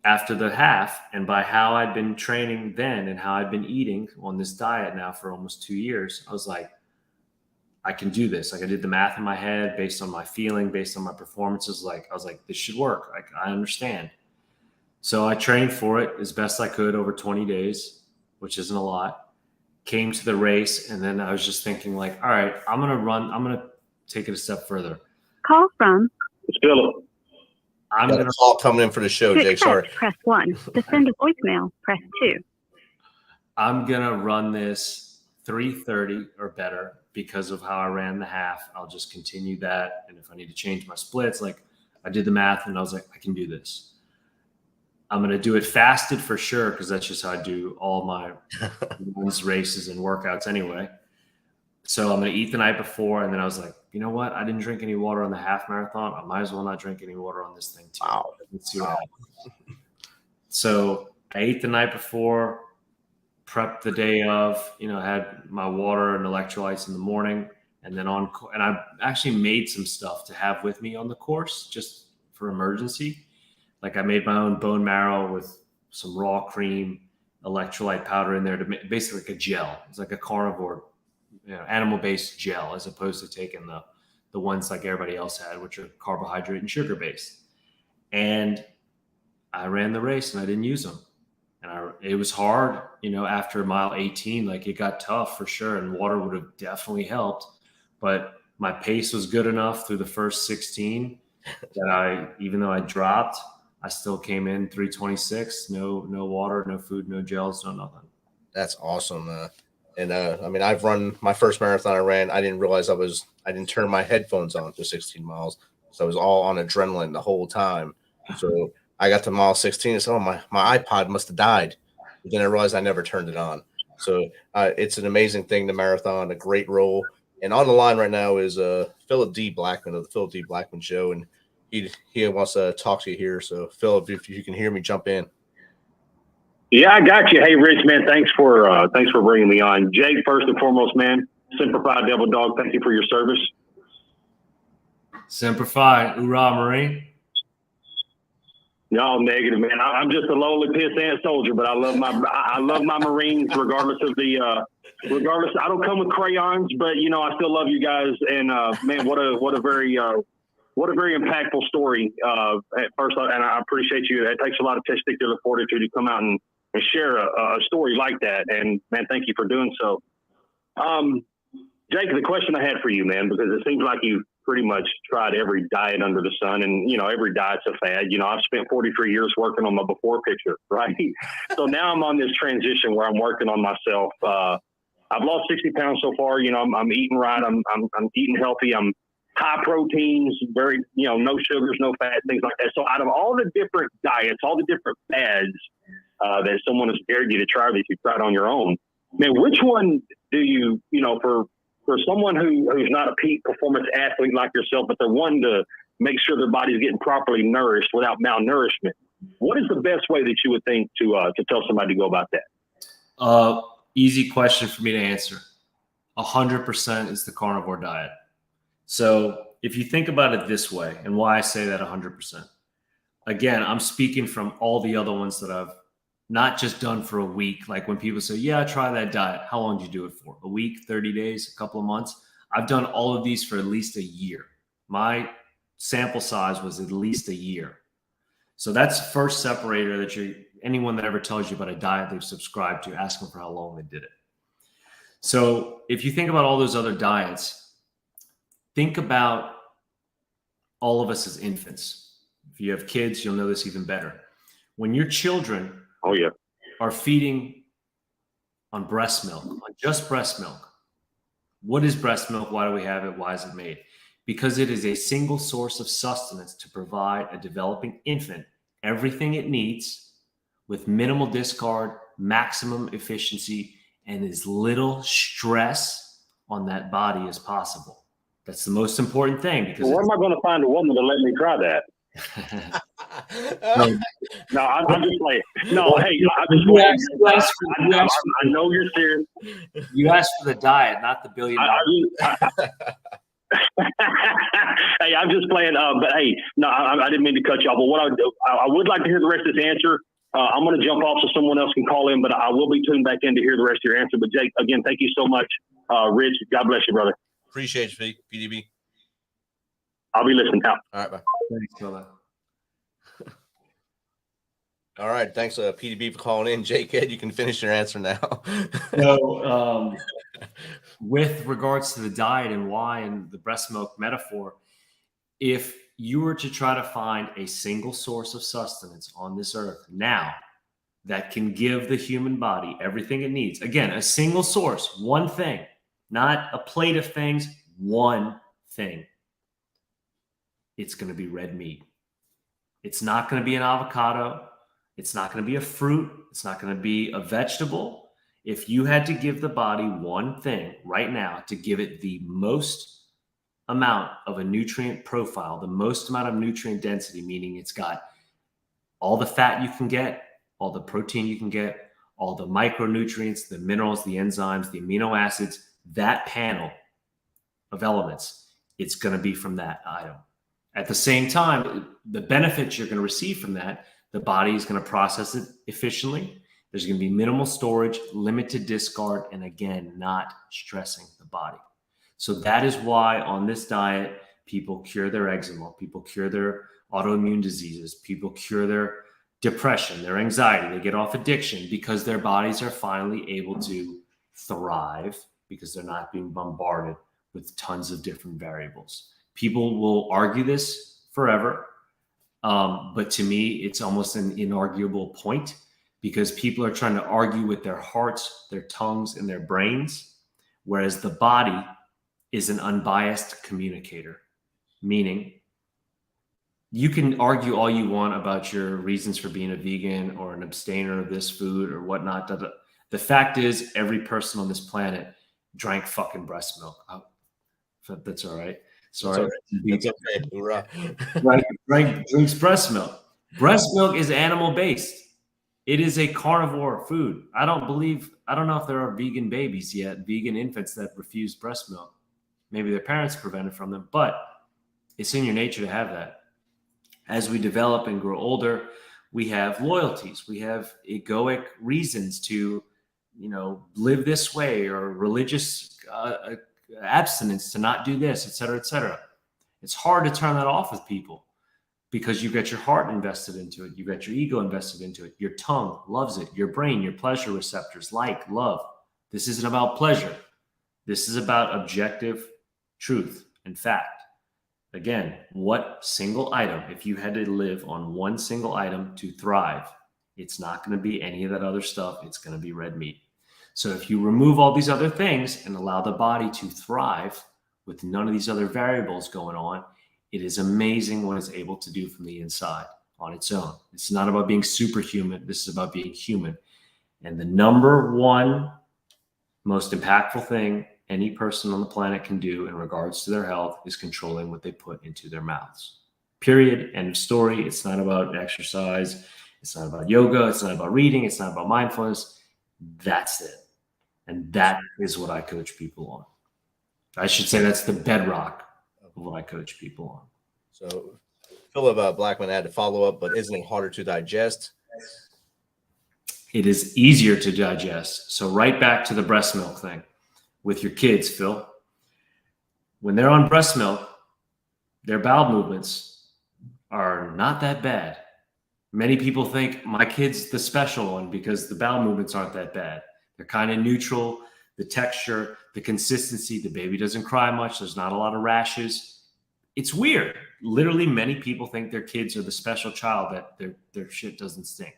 E: after the half and by how I'd been training then and how I'd been eating on this diet now for almost 2 years, I was like, I can do this. Like I did the math in my head based on my feeling, based on my performances. Like I was like, this should work. Like I understand. So I trained for it as best I could over 20 days, which isn't a lot. Came to the race. And then I was just thinking like, all right, I'm going to take it a step further.
G: Call from
C: Philip. I'm going to call coming in for the show, Jake. Sorry.
G: Press 1. To send a voicemail, press 2.
E: I'm going to run this 3:30 or better because of how I ran the half. I'll just continue that. And if I need to change my splits, like I did the math and I was like, I can do this. I'm going to do it fasted for sure because that's just how I do all my races and workouts anyway. So I'm going to eat the night before. And then I was like, you know what? I didn't drink any water on the half marathon. I might as well not drink any water on this thing too.
C: Wow.
E: Let's see what happens. So I ate the night before, prepped the day of, had my water and electrolytes in the morning, and then and I actually made some stuff to have with me on the course just for emergency. Like I made my own bone marrow with some raw cream, electrolyte powder in there to make basically like a gel. It's like a carnivore, animal-based gel, as opposed to taking the ones like everybody else had, which are carbohydrate and sugar-based. And I ran the race and I didn't use them. And it was hard, after mile 18, like it got tough for sure. And water would have definitely helped. But my pace was good enough through the first 16 that even though I dropped, I still came in 326, no water, no food, no gels, no nothing.
C: That's awesome. I've run my first marathon I ran. I didn't realize I didn't turn my headphones on for 16 miles. So I was all on adrenaline the whole time. So I got to mile 16 and said, my iPod must have died. But then I realized I never turned it on. So it's an amazing thing, the marathon, a great role. And on the line right now is Philip D. Blackman of the Philip D. Blackman Show. And he wants to talk to you here. So Philip, if you can hear me, jump in.
H: Yeah, I got you. Hey, Rich, man, thanks for bringing me on. Jake, first and foremost, man, Semper Fi, Devil Dog, thank you for your service.
E: Semper Fi, hoorah, Marine.
H: No, negative, man. I'm just a lowly pissant soldier, but I love my Marines regardless. I don't come with crayons, but I still love you guys. And man, what a very impactful story. At first, and I appreciate you. It takes a lot of testicular fortitude to come out and share a story like that. And man, thank you for doing so. Jake, the question I had for you, man, because it seems like you've pretty much tried every diet under the sun, and every diet's a fad. I've spent 43 years working on my before picture, right? So now I'm on this transition where I'm working on myself. I've lost 60 pounds so far. I'm eating right. I'm eating healthy. I'm high proteins, very, no sugars, no fat, things like that. So out of all the different diets, all the different fads that someone has dared you to try that you tried on your own, man, which one do you, for someone who's not a peak performance athlete like yourself, but they're wanting to make sure their body's getting properly nourished without malnourishment, what is the best way that you would think to tell somebody to go about that?
E: Easy question for me to answer. 100% is the carnivore diet. So if you think about it this way, and why I say that 100%, again, I'm speaking from all the other ones that I've not just done for a week. Like when people say, yeah, try that diet. How long did you do it for? A week, 30 days, a couple of months? I've done all of these for at least a year. My sample size was at least a year. So that's the first separator that anyone that ever tells you about a diet they've subscribed to, ask them for how long they did it. So if you think about all those other diets, think about all of us as infants. If you have kids, you'll know this even better. When your children are feeding on breast milk, on just breast milk, what is breast milk? Why do we have it? Why is it made? Because it is a single source of sustenance to provide a developing infant everything it needs with minimal discard, maximum efficiency, and as little stress on that body as possible. That's the most important thing. Because
H: where am I going to find a woman to let me try that? No, I'm just playing. No, hey, I'm just playing. I know you're serious.
E: You asked for the diet, not the $1 billion.
H: Hey, I'm just playing. But hey, no, I didn't mean to cut you off. But what I would like to hear the rest of this answer. I'm going to jump off so someone else can call in, but I will be tuned back in to hear the rest of your answer. But Jake, again, thank you so much. Rich, God bless you, brother.
C: Appreciate you, PDB.
H: I'll be listening out.
C: All right, bye.
E: Thanks, brother.
C: All right, thanks, PDB, for calling in. Jake, Ed, you can finish your answer now.
E: So, with regards to the diet and why and the breast milk metaphor, if you were to try to find a single source of sustenance on this earth now that can give the human body everything it needs, again, a single source, one thing, not a plate of things, one thing, it's going to be red meat. It's not going to be an avocado. It's not going to be a fruit. It's not going to be a vegetable. If you had to give the body one thing right now to give it the most amount of a nutrient profile, the most amount of nutrient density, meaning it's got all the fat you can get, all the protein you can get, all the micronutrients, the minerals, the enzymes, the amino acids, that panel of elements, it's going to be from that item. At the same time, the benefits you're going to receive from that, the body is going to process it efficiently. There's going to be minimal storage, limited discard, and again, not stressing the body. So that is why on this diet, people cure their eczema, people cure their autoimmune diseases, people cure their depression, their anxiety, they get off addiction because their bodies are finally able to thrive because they're not being bombarded with tons of different variables. People will argue this forever, but to me, it's almost an inarguable point because people are trying to argue with their hearts, their tongues, and their brains, whereas the body is an unbiased communicator, meaning you can argue all you want about your reasons for being a vegan or an abstainer of this food or whatnot. The fact is, every person on this planet drank fucking breast milk. Oh, that's all right. Sorry.
C: It's okay. Hoorah.
E: Drinks breast milk. Breast milk is animal-based. It is a carnivore food. I don't know if there are vegan babies yet, vegan infants that refuse breast milk. Maybe their parents prevent it from them, but it's in your nature to have that. As we develop and grow older, we have loyalties. We have egoic reasons to, live this way, or religious abstinence to not do this, et cetera, et cetera. It's hard to turn that off with people because you've got your heart invested into it. You've got your ego invested into it. Your tongue loves it. Your brain, your pleasure receptors, love. This isn't about pleasure. This is about objective truth and fact. Again, what single item, if you had to live on one single item to thrive, it's not going to be any of that other stuff. It's going to be red meat. So if you remove all these other things and allow the body to thrive with none of these other variables going on, it is amazing what it's able to do from the inside on its own. It's not about being superhuman. This is about being human. And the number one most impactful thing any person on the planet can do in regards to their health is controlling what they put into their mouths. Period. End of story. It's not about exercise. It's not about yoga. It's not about reading. It's not about mindfulness. That's it. And that is what I coach people on. I should say that's the bedrock of what I coach people on.
C: So Philip Blackman had to follow up, but isn't it harder to digest?
E: It is easier to digest. So right back to the breast milk thing with your kids, Phil. When they're on breast milk, their bowel movements are not that bad. Many people think my kid's the special one because the bowel movements aren't that bad. They're kind of neutral. The texture, the consistency, the baby doesn't cry much. There's not a lot of rashes. It's weird. Literally, many people think their kids are the special child, that their shit doesn't stink.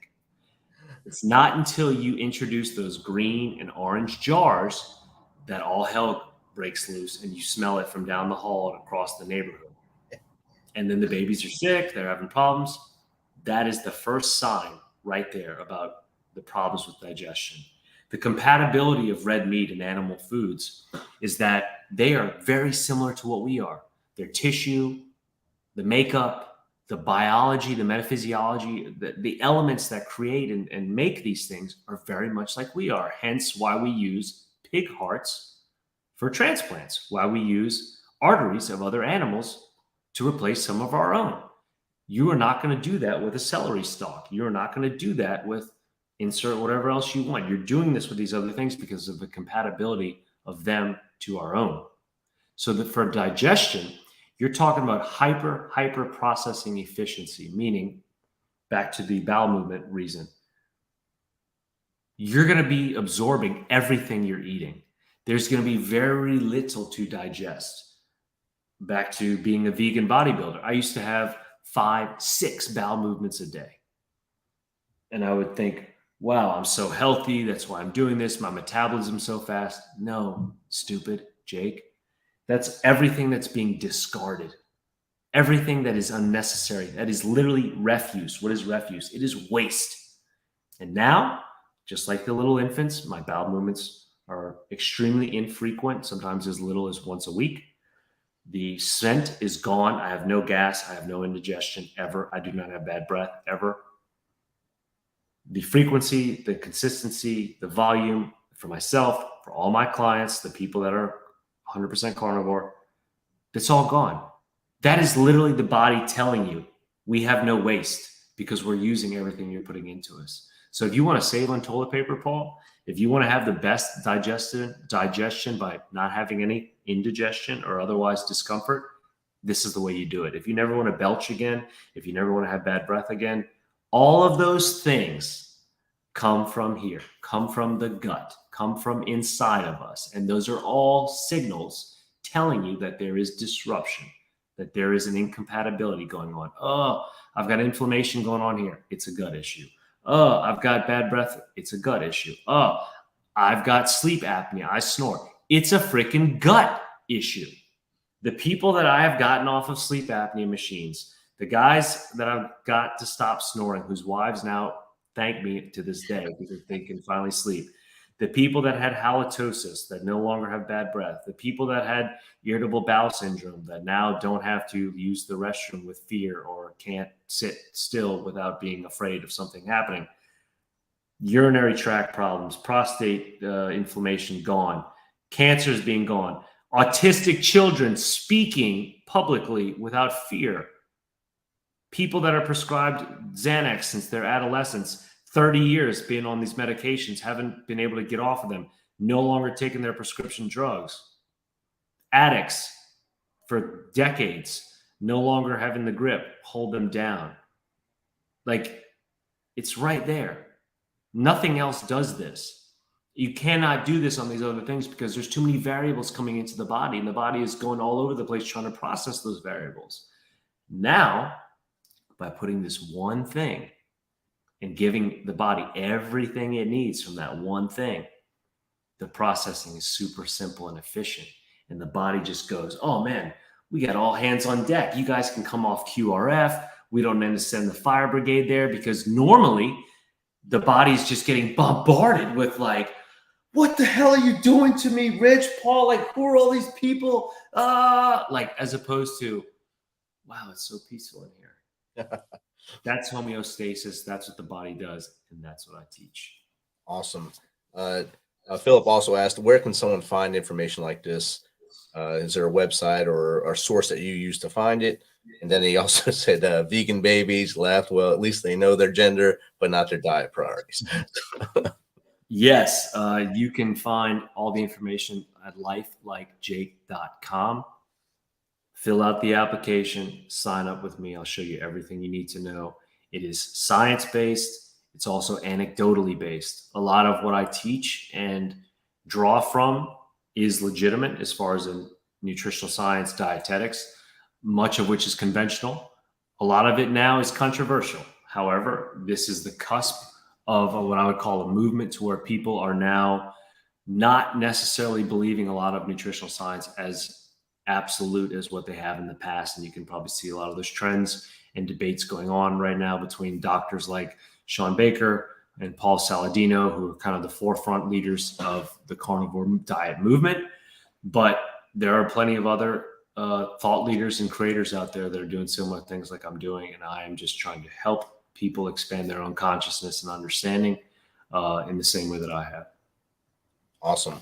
E: It's not until you introduce those green and orange jars that all hell breaks loose and you smell it from down the hall and across the neighborhood. And then the babies are sick, they're having problems. That is the first sign right there about the problems with digestion. The compatibility of red meat and animal foods is that they are very similar to what we are. Their tissue, the makeup, the biology, the metaphysiology, the elements that create and make these things are very much like we are. Hence why we use pig hearts for transplants, why we use arteries of other animals to replace some of our own. You are not going to do that with a celery stalk. You're not going to do that with insert whatever else you want. You're doing this with these other things because of the compatibility of them to our own. So that for digestion, you're talking about hyper processing efficiency, meaning back to the bowel movement reason. You're going to be absorbing everything you're eating. There's going to be very little to digest. Back to being a vegan bodybuilder. I used to have 5-6 bowel movements a day. And I would think, wow, I'm so healthy. That's why I'm doing this. My metabolism's so fast. No, stupid, Jake. That's everything that's being discarded. Everything that is unnecessary. That is literally refuse. What is refuse? It is waste. And now, just like the little infants, my bowel movements are extremely infrequent, sometimes as little as once a week. The scent is gone. I have no gas. I have no indigestion ever. I do not have bad breath ever. the frequency, the consistency, the volume for myself, for all my clients, the people that are 100% carnivore, it's all gone. That is literally the body telling you we have no waste because we're using everything you're putting into us. So if you want to save on toilet paper, Paul, if you want to have the best digestion by not having any indigestion or otherwise discomfort, this is the way you do it. If you never want to belch again, if you never want to have bad breath again, all of those things come from here, come from the gut, come from inside of us. And those are all signals telling you that there is disruption, that there is an incompatibility going on. Oh, I've got inflammation going on here. It's a gut issue. Oh, I've got bad breath. It's a gut issue. Oh, I've got sleep apnea. I snore. It's a freaking gut issue. The people that I have gotten off of sleep apnea machines, the guys that I've got to stop snoring, whose wives now thank me to this day because they can finally sleep. The people that had halitosis that no longer have bad breath, the people that had irritable bowel syndrome that now don't have to use the restroom with fear or can't sit still without being afraid of something happening, urinary tract problems, prostate inflammation gone, cancers being gone, autistic children speaking publicly without fear, people that are prescribed Xanax since their adolescence, 30 years being on these medications, haven't been able to get off of them, no longer taking their prescription drugs. Addicts for decades, no longer having the grip, hold them down. Like, it's right there. Nothing else does this. You cannot do this on these other things because there's too many variables coming into the body, and the body is going all over the place trying to process those variables. Now, by putting this one thing and giving the body everything it needs from that one thing, the processing is super simple and efficient. And the body just goes, oh man, we got all hands on deck. You guys can come off QRF. We don't need to send the fire brigade there because normally the body's just getting bombarded with like, what the hell are you doing to me, Rich, Paul? Like, who are all these people? Like, as opposed to, wow, it's so peaceful in here. That's homeostasis. That's what the body does. And that's what I teach.
C: Awesome. Philip also asked, where can someone find information like this? Is there a website or a source that you use to find it? And then he also said, vegan babies laughed. Well, at least they know their gender, but not their diet priorities.
E: Yes. You can find all the information at lifelikejake.com. Fill out the application, sign up with me. I'll show you everything you need to know. It is science-based. It's also anecdotally based. A lot of what I teach and draw from is legitimate as far as in nutritional science, dietetics, much of which is conventional. A lot of it now is controversial. However, this is the cusp of what I would call a movement to where people are now not necessarily believing a lot of nutritional science as absolute as what they have in the past. And you can probably see a lot of those trends and debates going on right now between doctors like Sean Baker and Paul Saladino, who are kind of the forefront leaders of the carnivore diet movement. But there are plenty of other thought leaders and creators out there that are doing similar things like I'm doing. And I am just trying to help people expand their own consciousness and understanding in the same way that I have.
C: Awesome.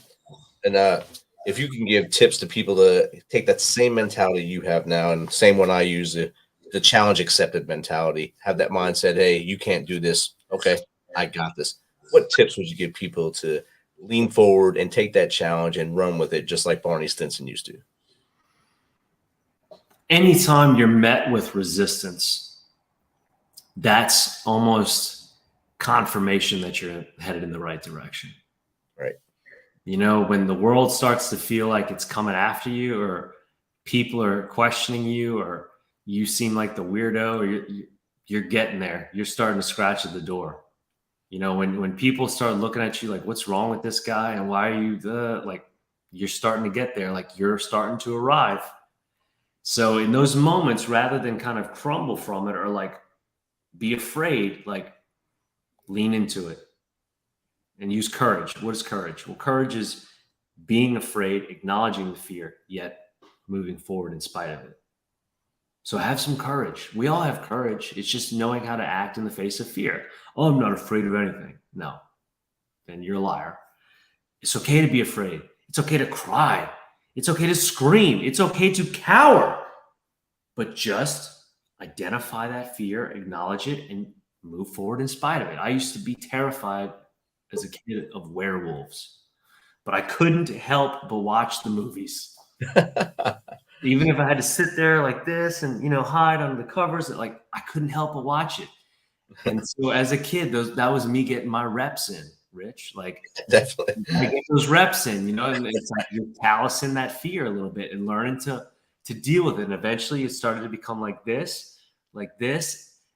C: And if you can give tips to people to take that same mentality you have now, and same one I use, the challenge accepted mentality, have that mindset, hey, you can't do this. Okay, I got this. What tips would you give people to lean forward and take that challenge and run with it, just like Barney Stinson used to?
E: Anytime you're met with resistance, that's almost confirmation that you're headed in the right direction.
C: Right.
E: You know, when the world starts to feel like it's coming after you, or people are questioning you, or you seem like the weirdo, or you're getting there. You're starting to scratch at the door. You know, when people start looking at you like, what's wrong with this guy? And why are you like, you're starting to get there. Like, you're starting to arrive. So in those moments, rather than kind of crumble from it or like be afraid, like lean into it. And use courage. What is courage? Well, courage is being afraid, acknowledging the fear, yet moving forward in spite of it. So have some courage. We all have courage. It's just knowing how to act in the face of fear. Oh, I'm not afraid of anything. No, then you're a liar. It's okay to be afraid. It's okay to cry. It's okay to scream. It's okay to cower. But just identify that fear, acknowledge it, and move forward in spite of it. I used to be terrified as a kid of werewolves, but I couldn't help but watch the movies. Even if I had to sit there like this and, you know, hide under the covers, like I couldn't help but watch it. And so as a kid, that was me getting my reps in, Rich. Like
C: Definitely.
E: I get those reps in, you know, and it's like you're callousing that fear a little bit and learning to deal with it. And eventually it started to become like this.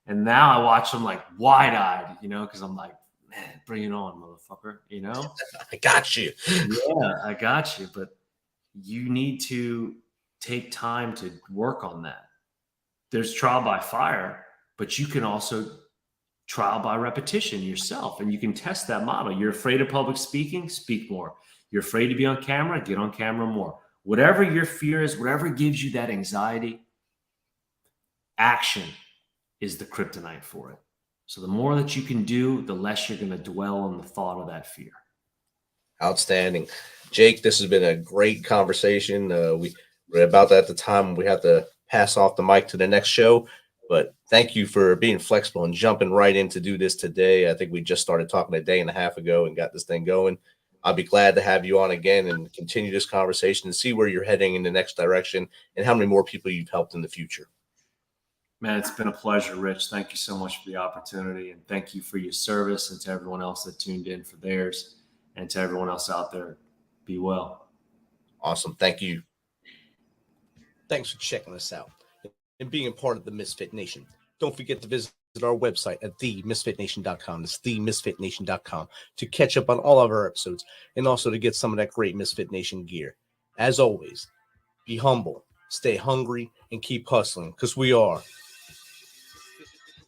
E: And now I watch them like wide-eyed, you know, because I'm like, man, bring it on, motherfucker, you know?
C: I got you.
E: Yeah, I got you. But you need to take time to work on that. There's trial by fire, but you can also trial by repetition yourself, and you can test that model. You're afraid of public speaking, speak more. You're afraid to be on camera, get on camera more. Whatever your fear is, whatever gives you that anxiety, action is the kryptonite for it. So the more that you can do, the less you're going to dwell on the thought of that fear.
C: Outstanding. Jake, this has been a great conversation. We're about at the time we have to pass off the mic to the next show, but thank you for being flexible and jumping right in to do this today. I think we just started talking a day and a half ago and got this thing going. I'll be glad to have you on again and continue this conversation and see where you're heading in the next direction and how many more people you've helped in the future.
E: Man, it's been a pleasure, Rich. Thank you so much for the opportunity, and thank you for your service, and to everyone else that tuned in for theirs, and to everyone else out there, be well.
C: Awesome. Thank you. Thanks for checking us out and being a part of the Misfit Nation. Don't forget to visit our website at themisfitnation.com. It's themisfitnation.com to catch up on all of our episodes and also to get some of that great Misfit Nation gear. As always, be humble, stay hungry, and keep hustling, because we are